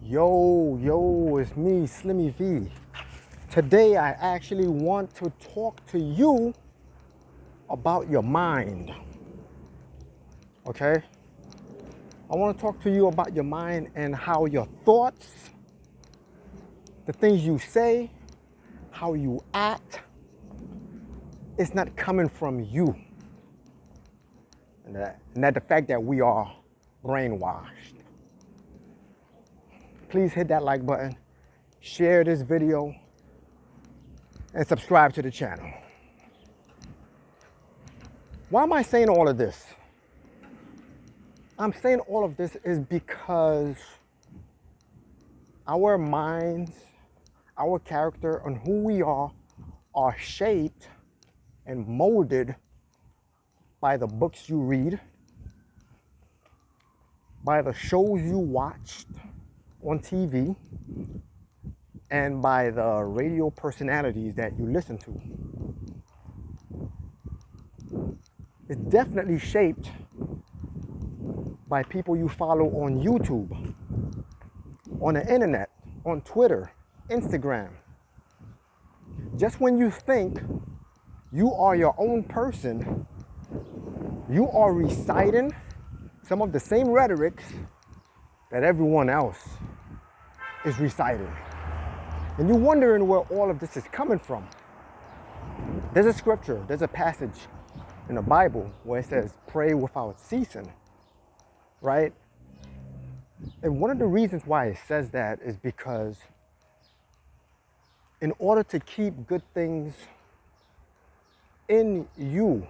Yo, it's me, Slimmy V. Today I actually want to talk to you about your mind. Okay? I want to talk to you about your mind and how your thoughts, the things you say, how you act, it's not coming from you. And that the fact that we are brainwashed. Please hit that like button, share this video, and subscribe to the channel. Why am I saying all of this? I'm saying all of this is because our minds, our character, and who we are shaped and molded by the books you read, by the shows you watched on TV, and by the radio personalities that you listen to. It's definitely shaped by people you follow on YouTube, on the internet, on Twitter, Instagram. Just when you think you are your own person, you are reciting some of the same rhetorics that everyone else is reciting. And you're wondering where all of this is coming from. There's a scripture, there's a passage in the Bible where it says, pray without ceasing, right? And one of the reasons why it says that is because in order to keep good things in you,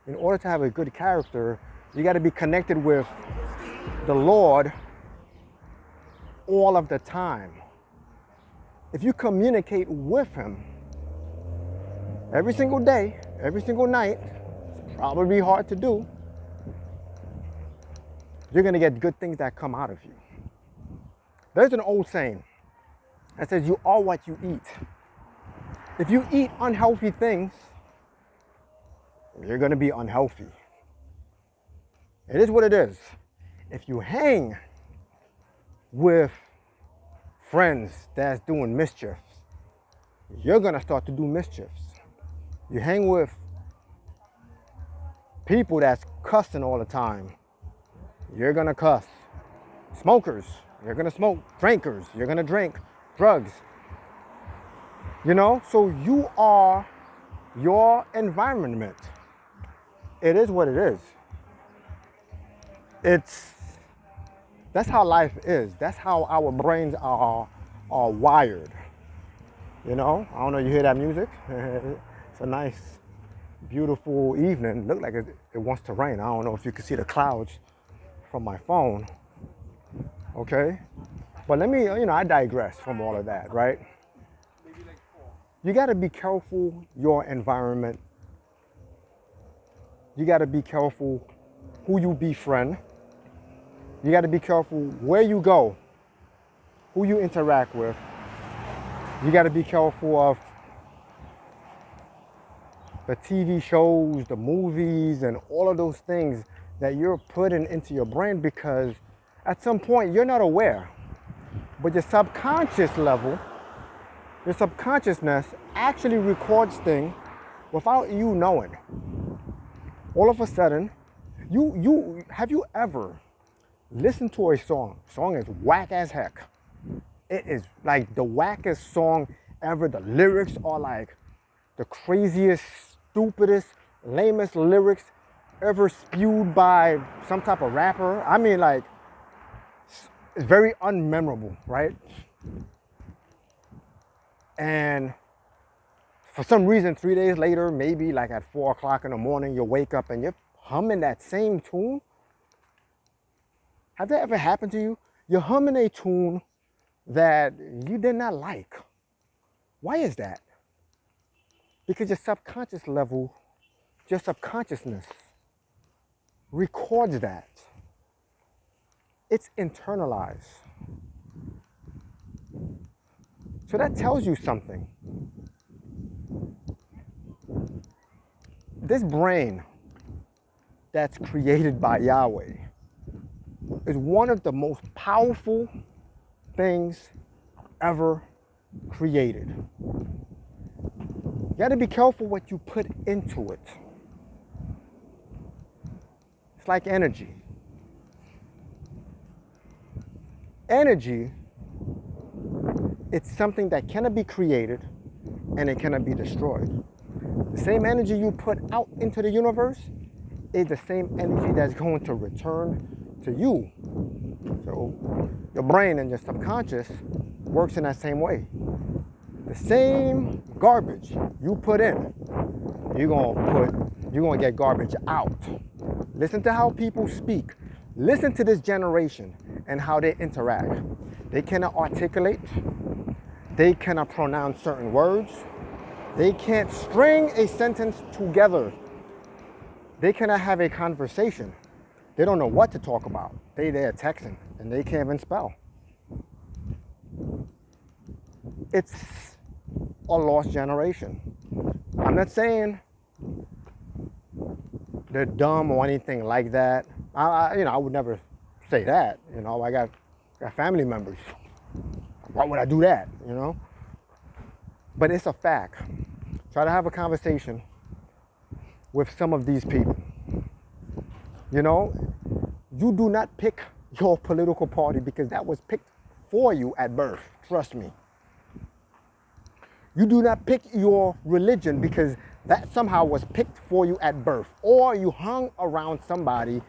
in order to have a good character, you got to be connected with the Lord all of the time. If you communicate with Him every single day, every single night, it's probably hard to do, you're going to get good things that come out of you. There's an old saying that says you are what you eat. If you eat unhealthy things, you're going to be unhealthy. It is what it is. If you hang with friends that's doing mischief, you're going to start to do mischiefs. You hang with people that's cussing all the time, you're going to cuss. Smokers, you're going to smoke. Drinkers, you're going to drink. Drugs. You know, so you are your environment. It is what it is. That's how life is. That's how our brains are wired. You know, I don't know, you hear that music? It's a nice, beautiful evening. Look like it wants to rain. I don't know if you can see the clouds from my phone. Okay? But let me, I digress from all of that, right? You got to be careful your environment. You got to be careful who you befriend. You got to be careful where you go, who you interact with. You got to be careful of the TV shows, the movies, and all of those things that you're putting into your brain, because at some point you're not aware, but your subconscious level, your subconsciousness actually records things without you knowing. All of a sudden, have you ever listened to a song? Song is whack as heck. It is like the wackest song ever. The lyrics are like the craziest, stupidest, lamest lyrics ever spewed by some type of rapper. I mean, like, it's very unmemorable, right? And for some reason, 3 days later, maybe like at 4 o'clock in the morning, you wake up and you're humming that same tune. Has that ever happened to you? You're humming a tune that you did not like. Why is that? Because your subconscious level, your subconsciousness records that. It's internalized. So that tells you something. This brain that's created by Yahweh is one of the most powerful things ever created. You got to be careful what you put into it. It's like energy. Energy, it's something that cannot be created and it cannot be destroyed. The same energy you put out into the universe is the same energy that's going to return to you. So your brain and your subconscious works in that same way. The same garbage you put in, you're gonna get garbage out. Listen to how people speak. Listen to this generation and how they interact. They cannot articulate. They cannot pronounce certain words. They can't string a sentence together. They cannot have a conversation. They don't know what to talk about. They're texting and they can't even spell. It's a lost generation. I'm not saying they're dumb or anything like that. I would never say that. I got family members. Why would I do that? But it's a fact. Try to have a conversation with some of these people. You do not pick your political party because that was picked for you at birth. Trust me. You do not pick your religion because that somehow was picked for you at birth. Or you hung around somebody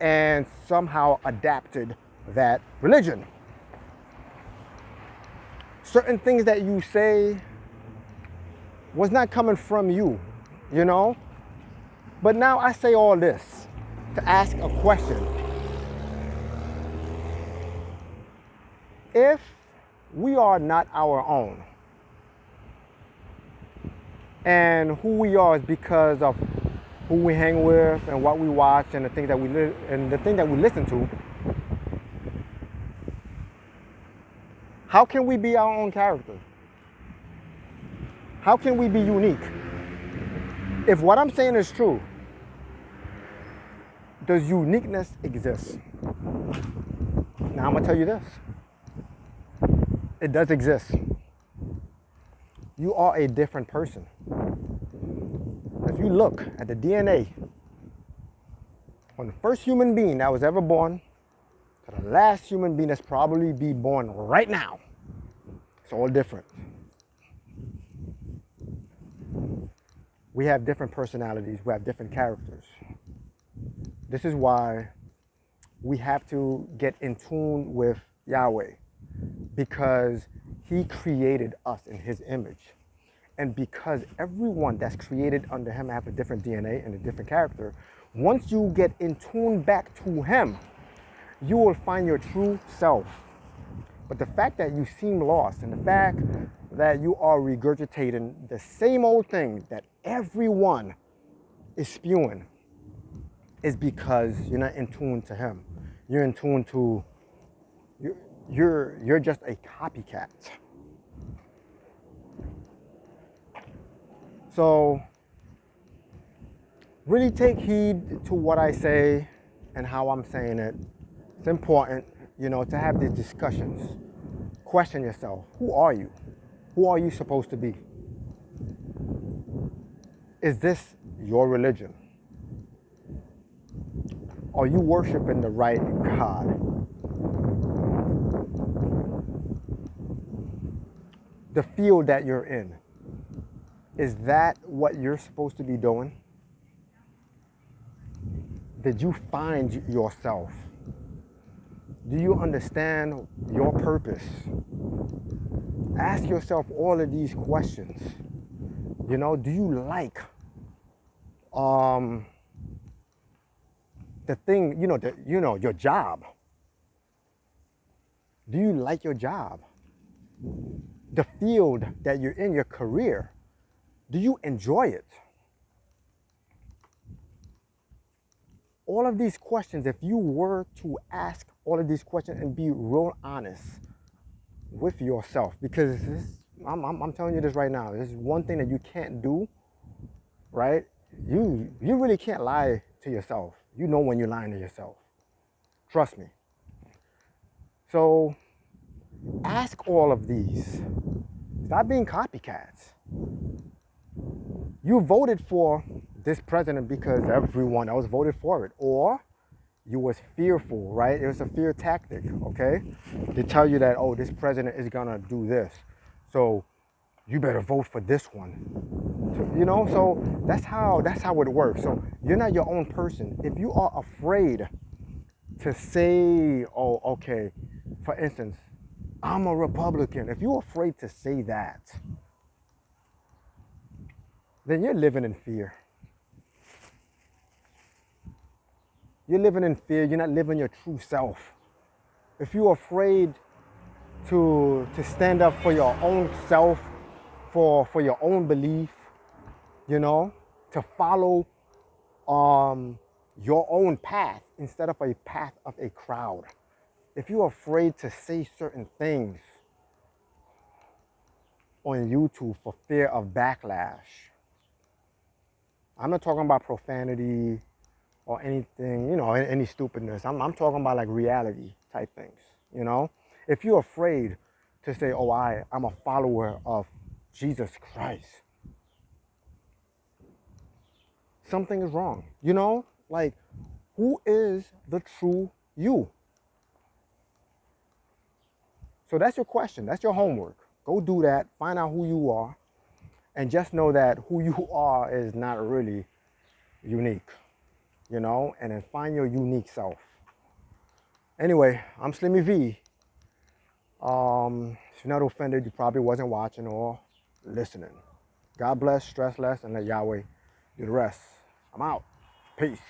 and somehow adapted that religion. Certain things that you say was not coming from you, But now I say all this to ask a question. If we are not our own, and who we are is because of who we hang with and what we watch and the things that we listen to, how can we be our own character? How can we be unique? If what I'm saying is true, does uniqueness exist? Now I'm gonna tell you this. It does exist. You are a different person. If you look at the DNA from the first human being that was ever born to the last human being that's probably be born right now, it's all different. We have different personalities. We have different characters. This is why we have to get in tune with Yahweh, because He created us in His image. And because everyone that's created under Him have a different DNA and a different character, once you get in tune back to Him, you will find your true self. But the fact that you seem lost and the fact that you are regurgitating the same old thing that everyone is spewing is because you're not in tune to Him. You're in tune to, you're just a copycat. So really take heed to what I say and how I'm saying it. It's important, to have these discussions. Question yourself. Who are you? Who are you supposed to be? Is this your religion? Are you worshiping the right God? The field that you're in, is that what you're supposed to be doing? Did you find yourself? Do you understand your purpose? Ask yourself all of these questions. Do you like the thing, your job? Do you like your job? The field that you're in, your career, do you enjoy it? All of these questions, if you were to ask all of these questions and be real honest with yourself, because I'm telling you this right now, this is one thing that you can't do, right? You really can't lie to yourself. You know when you're lying to yourself. Trust me. So ask all of these. Stop being copycats. You voted for this president because everyone else voted for it, or you was fearful, right? It was a fear tactic, okay? To tell you that, oh, this president is gonna do this, so you better vote for this one. So that's how it works. So you're not your own person. If you are afraid to say, oh, okay, for instance, I'm a Republican. If you're afraid to say that, then you're living in fear. You're living in fear. You're not living your true self. If you're afraid to stand up for your own self, for your own belief, to follow your own path instead of a path of a crowd. If you're afraid to say certain things on YouTube for fear of backlash, I'm not talking about profanity or anything, any stupidness. I'm talking about like reality type things. If you're afraid to say, oh, I'm a follower of Jesus Christ, something is wrong. Like, who is the true you? So that's your question. That's your homework. Go do that. Find out who you are. And just know that who you are is not really unique, and then find your unique self. Anyway, I'm Slimmy V. If you're not offended, you probably wasn't watching or listening. God bless, stress less, and let Yahweh do the rest. I'm out. Peace.